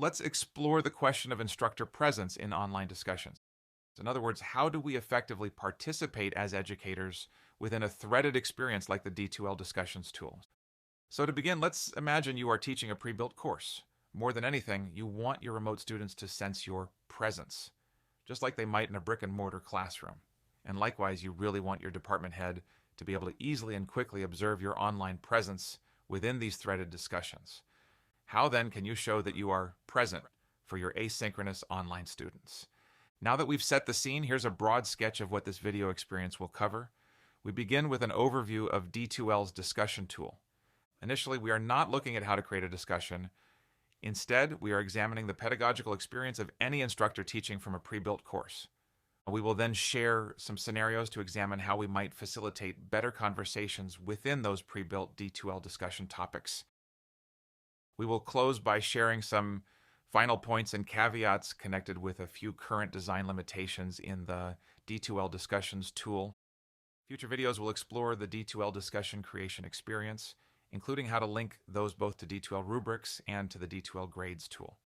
let's explore the question of instructor presence in online discussions. In other words, how do we effectively participate as educators within a threaded experience like the D2L Discussions tool? So to begin, let's imagine you are teaching a pre-built course. More than anything, you want your remote students to sense your presence, just like they might in a brick-and-mortar classroom. And likewise, you really want your department head to be able to easily and quickly observe your online presence within these threaded discussions. How then can you show that you are present for your asynchronous online students? Now that we've set the scene, here's a broad sketch of what this video experience will cover. We begin with an overview of D2L's discussion tool. Initially, we are not looking at how to create a discussion. Instead, we are examining the pedagogical experience of any instructor teaching from a pre-built course. We will then share some scenarios to examine how we might facilitate better conversations within those pre-built D2L discussion topics. We will close by sharing some final points and caveats connected with a few current design limitations in the D2L Discussions tool. Future videos will explore the D2L discussion creation experience, including how to link those both to D2L rubrics and to the D2L Grades tool.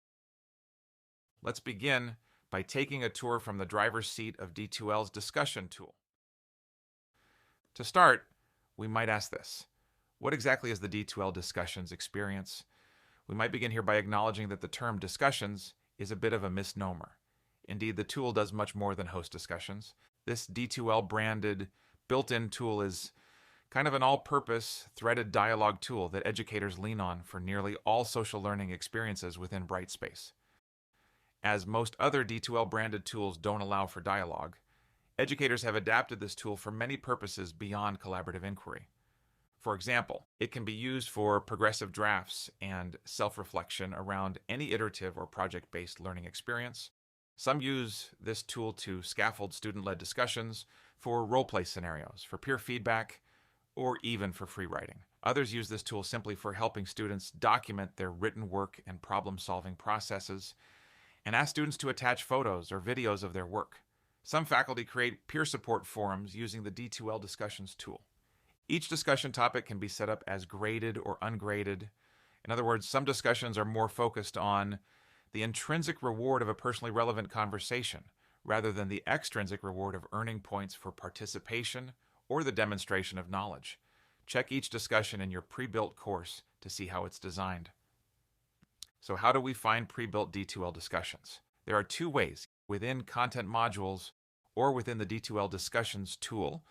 Let's begin by taking a tour from the driver's seat of D2L's discussion tool. To start, we might ask this: what exactly is the D2L Discussions experience? We might begin here by acknowledging that the term discussions is a bit of a misnomer. Indeed, the tool does much more than host discussions. This D2L branded built-in tool is kind of an all-purpose threaded dialogue tool that educators lean on for nearly all social learning experiences within Brightspace. As most other D2L branded tools don't allow for dialogue, educators have adapted this tool for many purposes beyond collaborative inquiry. For example, it can be used for progressive drafts and self-reflection around any iterative or project-based learning experience. Some use this tool to scaffold student-led discussions, for role-play scenarios, for peer feedback, or even for free writing. Others use this tool simply for helping students document their written work and problem-solving processes, and ask students to attach photos or videos of their work. Some faculty create peer support forums using the D2L Discussions tool. Each discussion topic can be set up as graded or ungraded. In other words, some discussions are more focused on the intrinsic reward of a personally relevant conversation, rather than the extrinsic reward of earning points for participation or the demonstration of knowledge. Check each discussion in your pre-built course to see how it's designed. So how do we find pre-built D2L discussions? There are two ways: within content modules or within the D2L Discussions tool,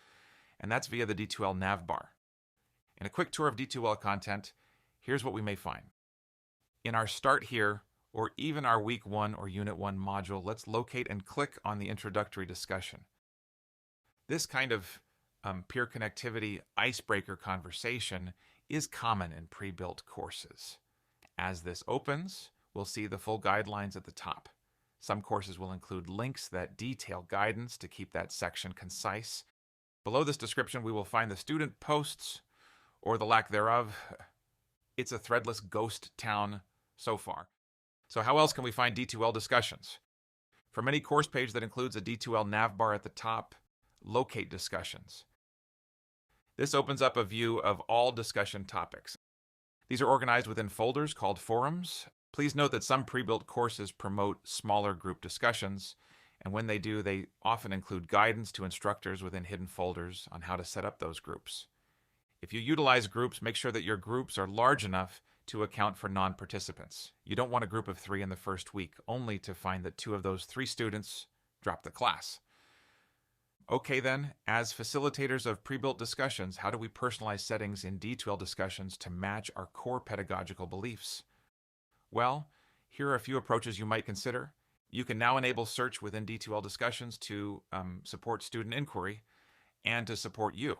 and that's via the D2L navbar. In a quick tour of D2L content, here's what we may find. In our Start Here, or even our Week 1 or Unit 1 module, let's locate and click on the introductory discussion. This kind of peer connectivity icebreaker conversation is common in pre-built courses. As this opens, we'll see the full guidelines at the top. Some courses will include links that detail guidance to keep that section concise. Below this description, we will find the student posts, or the lack thereof. It's a threadless ghost town so far. So how else can we find D2L discussions? From any course page that includes a D2L navbar at the top, locate discussions. This opens up a view of all discussion topics. These are organized within folders called forums. Please note that some pre-built courses promote smaller group discussions, and when they do, they often include guidance to instructors within hidden folders on how to set up those groups. If you utilize groups, make sure that your groups are large enough to account for non-participants. You don't want a group of 3 in the first week, only to find that 2 of those 3 students drop the class. Okay then, as facilitators of pre-built discussions, how do we personalize settings in D2L discussions to match our core pedagogical beliefs? Well, here are a few approaches you might consider. You can now enable search within D2L discussions to support student inquiry and to support you.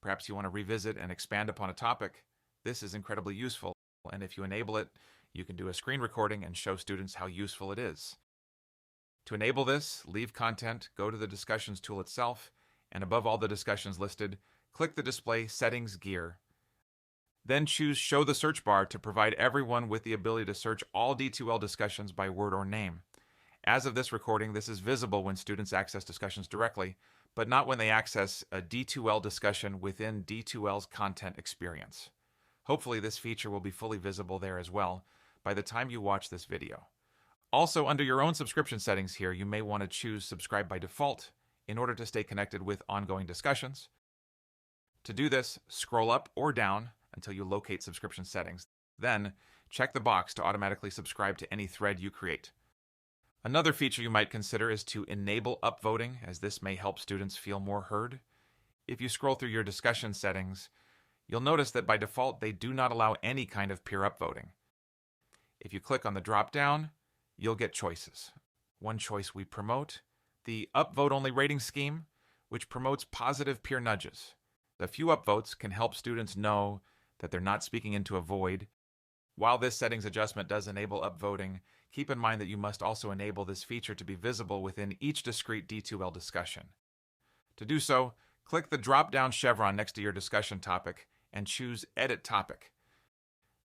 Perhaps you want to revisit and expand upon a topic. This is incredibly useful, and if you enable it, you can do a screen recording and show students how useful it is. To enable this, leave content, go to the discussions tool itself, and above all the discussions listed, click the display settings gear. Then choose Show the Search Bar to provide everyone with the ability to search all D2L discussions by word or name. As of this recording, this is visible when students access discussions directly, but not when they access a D2L discussion within D2L's content experience. Hopefully this feature will be fully visible there as well, by the time you watch this video. Also, under your own subscription settings here, you may want to choose subscribe by default in order to stay connected with ongoing discussions. To do this, scroll up or down until you locate subscription settings. Then, check the box to automatically subscribe to any thread you create. Another feature you might consider is to enable upvoting, as this may help students feel more heard. If you scroll through your discussion settings, you'll notice that by default they do not allow any kind of peer upvoting. If you click on the drop-down, you'll get choices. One choice we promote, the upvote-only rating scheme, which promotes positive peer nudges. A few upvotes can help students know that they're not speaking into a void. While this settings adjustment does enable upvoting, keep in mind that you must also enable this feature to be visible within each discrete D2L discussion. To do so, click the drop-down chevron next to your discussion topic and choose Edit Topic.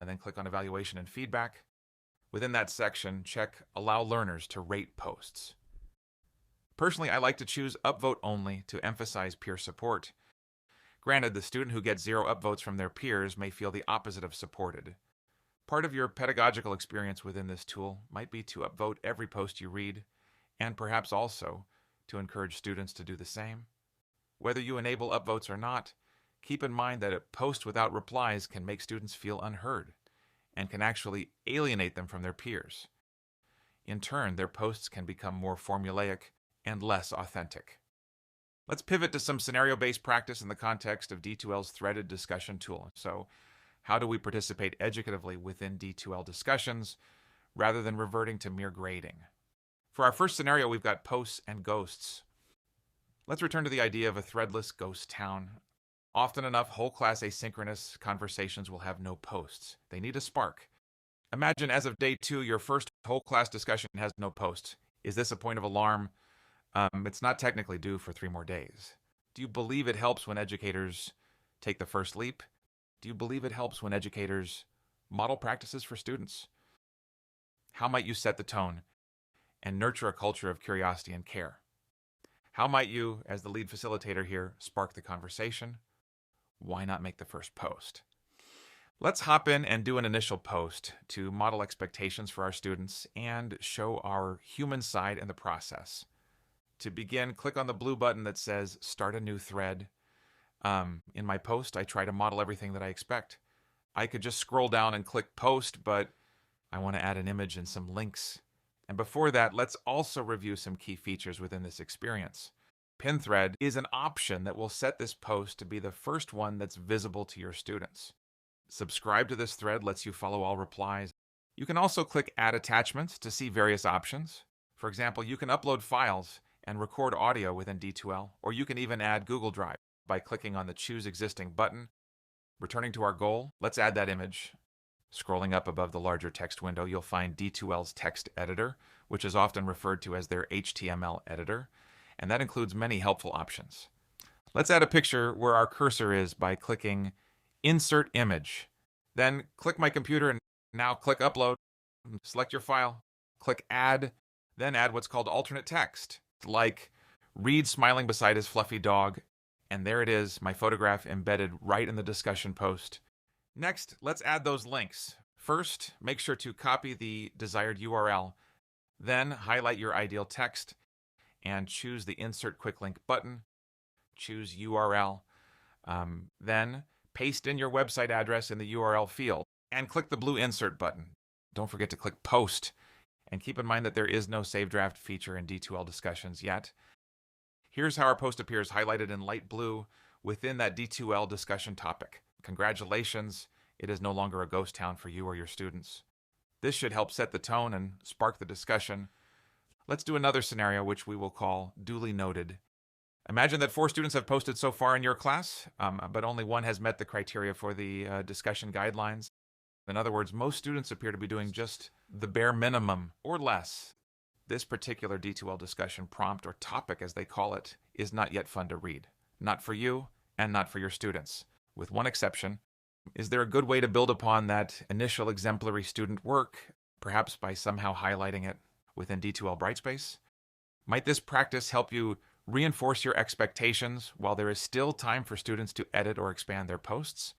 And then click on Evaluation and Feedback. Within that section, check Allow Learners to Rate Posts. Personally, I like to choose Upvote Only to emphasize peer support. Granted, the student who gets 0 upvotes from their peers may feel the opposite of supported. Part of your pedagogical experience within this tool might be to upvote every post you read, and perhaps also to encourage students to do the same. Whether you enable upvotes or not, keep in mind that a post without replies can make students feel unheard and can actually alienate them from their peers. In turn, their posts can become more formulaic and less authentic. Let's pivot to some scenario-based practice in the context of D2L's threaded discussion tool. So, how do we participate educatively within D2L discussions rather than reverting to mere grading? For our first scenario, we've got posts and ghosts. Let's return to the idea of a threadless ghost town. Often enough, whole class asynchronous conversations will have no posts. They need a spark. Imagine as of day 2, your first whole class discussion has no posts. Is this a point of alarm? It's not technically due for 3 more days. Do you believe it helps when educators take the first leap? Do you believe it helps when educators model practices for students? How might you set the tone and nurture a culture of curiosity and care? How might you, as the lead facilitator here, spark the conversation? Why not make the first post? Let's hop in and do an initial post to model expectations for our students and show our human side in the process. To begin, click on the blue button that says Start a New Thread. In my post, I try to model everything that I expect. I could just scroll down and click Post, but I want to add an image and some links. And before that, let's also review some key features within this experience. Pin thread is an option that will set this post to be the first one that's visible to your students. Subscribe to this thread lets you follow all replies. You can also click Add Attachments to see various options. For example, you can upload files and record audio within D2L, or you can even add Google Drive by clicking on the Choose Existing button. Returning to our goal, let's add that image. Scrolling up above the larger text window, you'll find D2L's text editor, which is often referred to as their HTML editor, and that includes many helpful options. Let's add a picture where our cursor is by clicking Insert Image. Then click My Computer and now click Upload. Select your file, click Add, then add what's called alternate text, like Reed smiling beside his fluffy dog, and there it is, my photograph embedded right in the discussion post. Next, let's add those links. First, make sure to copy the desired URL, then highlight your ideal text and choose the Insert Quicklink button. Choose URL. Then paste in your website address in the URL field and click the blue Insert button. Don't forget to click Post. And keep in mind that there is no Save Draft feature in D2L Discussions yet. Here's how our post appears highlighted in light blue within that D2L discussion topic. Congratulations, it is no longer a ghost town for you or your students. This should help set the tone and spark the discussion. Let's do another scenario, which we will call Duly Noted. Imagine that 4 students have posted so far in your class, but only 1 has met the criteria for the discussion guidelines. In other words, most students appear to be doing just the bare minimum or less. This particular D2L discussion prompt, or topic as they call it, is not yet fun to read. Not for you and not for your students. With one exception, is there a good way to build upon that initial exemplary student work, perhaps by somehow highlighting it within D2L Brightspace? Might this practice help you reinforce your expectations while there is still time for students to edit or expand their posts?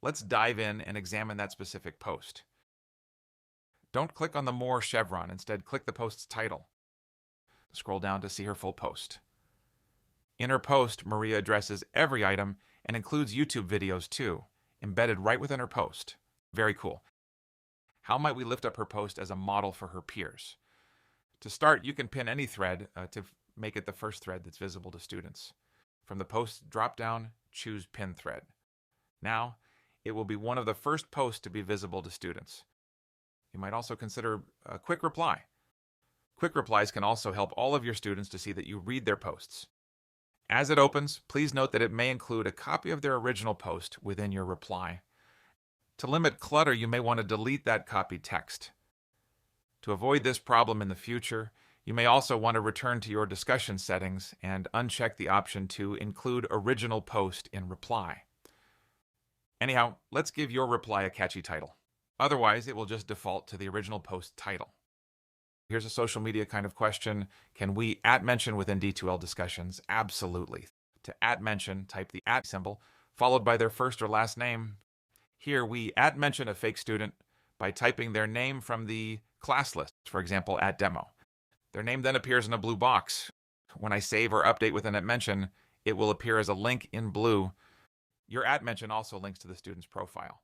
Let's dive in and examine that specific post. don't click on the More chevron. Instead, click the post's title. Scroll down to see her full post. In her post, Maria addresses every item and includes YouTube videos too, embedded right within her post. Very cool. How might we lift up her post as a model for her peers? To start, you can pin any thread to make it the first thread that's visible to students. From the post drop-down, choose Pin Thread. Now, it will be one of the first posts to be visible to students. You might also consider a quick reply. Quick replies can also help all of your students to see that you read their posts. As it opens, please note that it may include a copy of their original post within your reply. To limit clutter, you may want to delete that copied text. To avoid this problem in the future, you may also want to return to your discussion settings and uncheck the option to include original post in reply. Anyhow, let's give your reply a catchy title. Otherwise, it will just default to the original post title. Here's a social media kind of question. Can we @mention within D2L discussions? Absolutely. To @mention, type the @ symbol, followed by their first or last name. Here, we @mention a fake student by typing their name from the class list, for example, @demo. Their name then appears in a blue box. When I save or update within @mention, it will appear as a link in blue. Your @mention also links to the student's profile.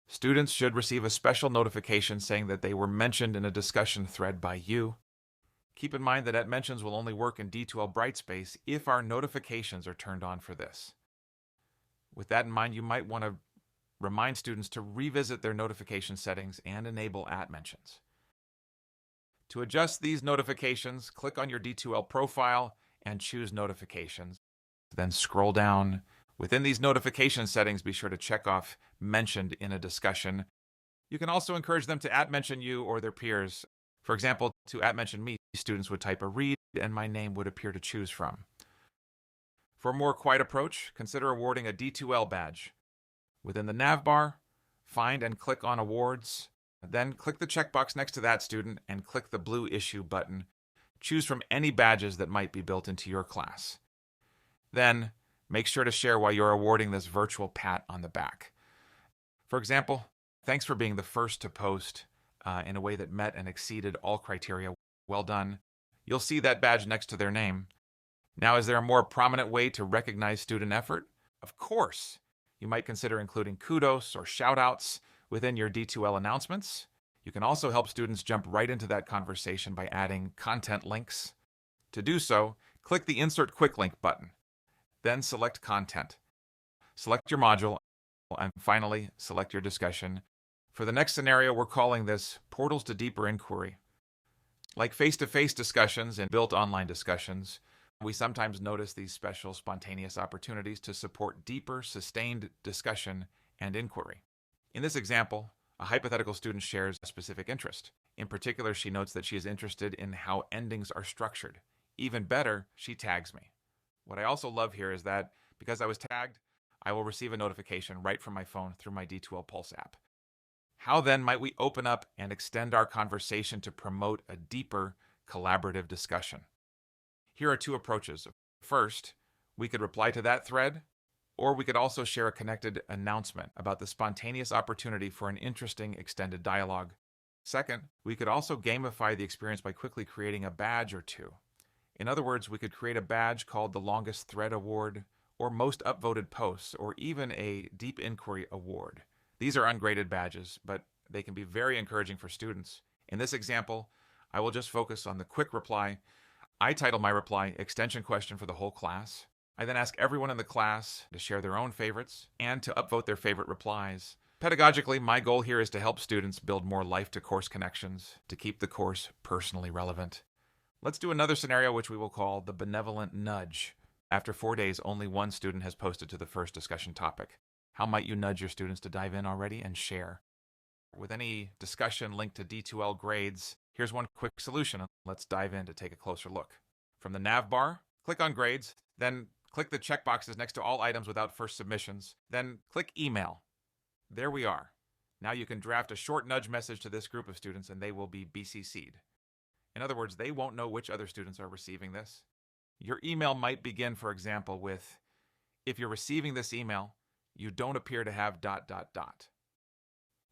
Students should receive a special notification saying that they were mentioned in a discussion thread by you. Keep in mind that @mentions will only work in D2L Brightspace if our notifications are turned on for this. With that in mind, you might want to remind students to revisit their notification settings and enable @mentions. To adjust these notifications, click on your D2L profile and choose Notifications. Then scroll down. Within these notification settings, be sure to check off Mentioned in a discussion. You can also encourage them to @mention you or their peers. For example, to @mention me, students would type a read and my name would appear to choose from. For a more quiet approach, consider awarding a D2L badge. Within the nav bar, find and click on Awards. Then click the checkbox next to that student and click the blue Issue button. Choose from any badges that might be built into your class. Then, make sure to share why you're awarding this virtual pat on the back. For example, thanks for being the first to post in a way that met and exceeded all criteria. Well done. You'll see that badge next to their name. Now, is there a more prominent way to recognize student effort? Of course. You might consider including kudos or shout-outs within your D2L announcements. You can also help students jump right into that conversation by adding content links. To do so, click the Insert Quicklinks button. Then select Content. Select your module, and finally, select your discussion. For the next scenario, we're calling this Portals to Deeper Inquiry. Like face-to-face discussions and built online discussions, we sometimes notice these special spontaneous opportunities to support deeper, sustained discussion and inquiry. In this example, a hypothetical student shares a specific interest. In particular, she notes that she is interested in how endings are structured. Even better, she tags me. What I also love here is that because I was tagged, I will receive a notification right from my phone through my D2L Pulse app. How then might we open up and extend our conversation to promote a deeper collaborative discussion? Here are two approaches. First, we could reply to that thread, or we could also share a connected announcement about the spontaneous opportunity for an interesting extended dialogue. Second, we could also gamify the experience by quickly creating a badge or two. In other words, we could create a badge called the Longest Thread Award, or Most Upvoted Posts, or even a Deep Inquiry Award. These are ungraded badges, but they can be very encouraging for students. In this example, I will just focus on the quick reply. I title my reply Extension Question for the Whole Class. I then ask everyone in the class to share their own favorites and to upvote their favorite replies. Pedagogically, my goal here is to help students build more life-to-course connections to keep the course personally relevant. Let's do another scenario which we will call the Benevolent Nudge. After 4 days, only one student has posted to the first discussion topic. How might you nudge your students to dive in already and share? With any discussion linked to D2L Grades, here's one quick solution. Let's dive in to take a closer look. From the nav bar, click on Grades, then click the checkboxes next to all items without first submissions, then click Email. There we are. Now you can draft a short nudge message to this group of students and they will be BCC'd. In other words, they won't know which other students are receiving this. Your email might begin, for example, with, if you're receiving this email, you don't appear to have ...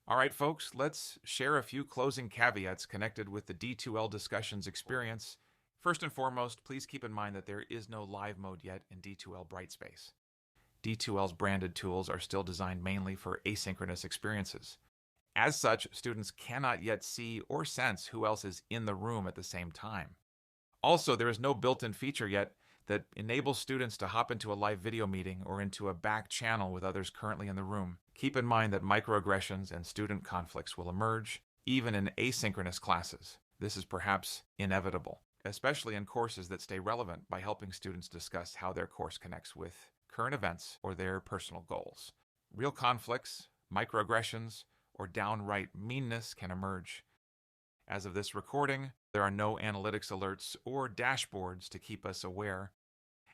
All right, folks, let's share a few closing caveats connected with the D2L Discussions experience. First and foremost, please keep in mind that there is no live mode yet in D2L Brightspace. D2L's branded tools are still designed mainly for asynchronous experiences. As such, students cannot yet see or sense who else is in the room at the same time. Also, there is no built-in feature yet that enables students to hop into a live video meeting or into a back channel with others currently in the room. Keep in mind that microaggressions and student conflicts will emerge, even in asynchronous classes. This is perhaps inevitable, especially in courses that stay relevant by helping students discuss how their course connects with current events or their personal goals. Real conflicts, microaggressions, or downright meanness can emerge. As of this recording, there are no analytics alerts or dashboards to keep us aware.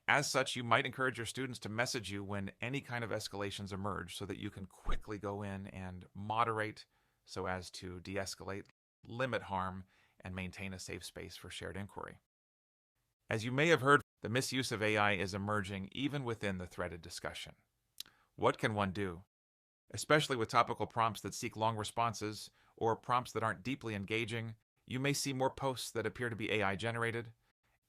As such, you might encourage your students to message you when any kind of escalations emerge so that you can quickly go in and moderate so as to de-escalate, limit harm, and maintain a safe space for shared inquiry. As you may have heard, the misuse of AI is emerging even within the threaded discussion. What can one do? Especially with topical prompts that seek long responses or prompts that aren't deeply engaging, you may see more posts that appear to be AI generated.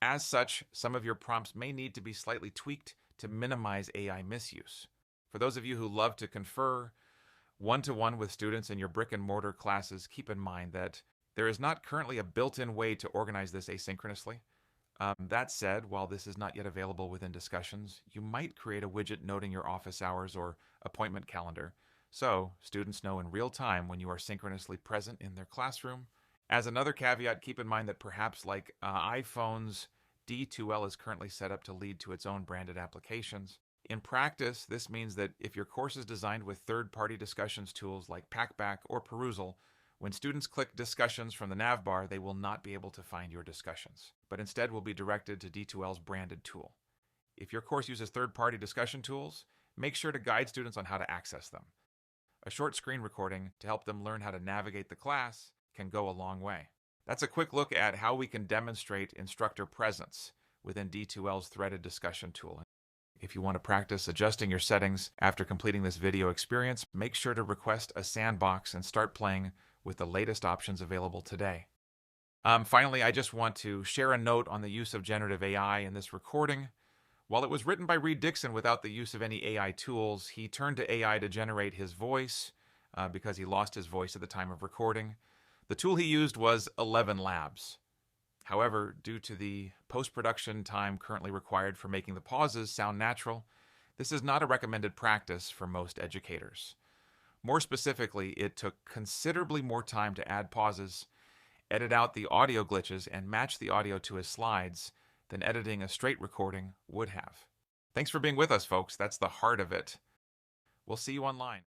As such, some of your prompts may need to be slightly tweaked to minimize AI misuse. For those of you who love to confer one-to-one with students in your brick-and-mortar classes, keep in mind that there is not currently a built-in way to organize this asynchronously. That said, while this is not yet available within discussions, you might create a widget noting your office hours or appointment calendar, so students know in real time when you are synchronously present in their classroom. As another caveat, keep in mind that perhaps like iPhones, D2L is currently set up to lead to its own branded applications. In practice, this means that if your course is designed with third-party discussions tools like Packback or Perusal, when students click discussions from the navbar, they will not be able to find your discussions, but instead will be directed to D2L's branded tool. If your course uses third-party discussion tools, make sure to guide students on how to access them. A short screen recording to help them learn how to navigate the class can go a long way. That's a quick look at how we can demonstrate instructor presence within D2L's threaded discussion tool. If you want to practice adjusting your settings after completing this video experience, make sure to request a sandbox and start playing with the latest options available today. Finally, I just want to share a note on the use of generative AI in this recording. While it was written by Reed Dixon without the use of any AI tools, he turned to AI to generate his voice because he lost his voice at the time of recording. The tool he used was 11 Labs. However, due to the post-production time currently required for making the pauses sound natural, this is not a recommended practice for most educators. More specifically, it took considerably more time to add pauses, edit out the audio glitches, and match the audio to his slides than editing a straight recording would have. Thanks for being with us, folks. That's the heart of it. We'll see you online.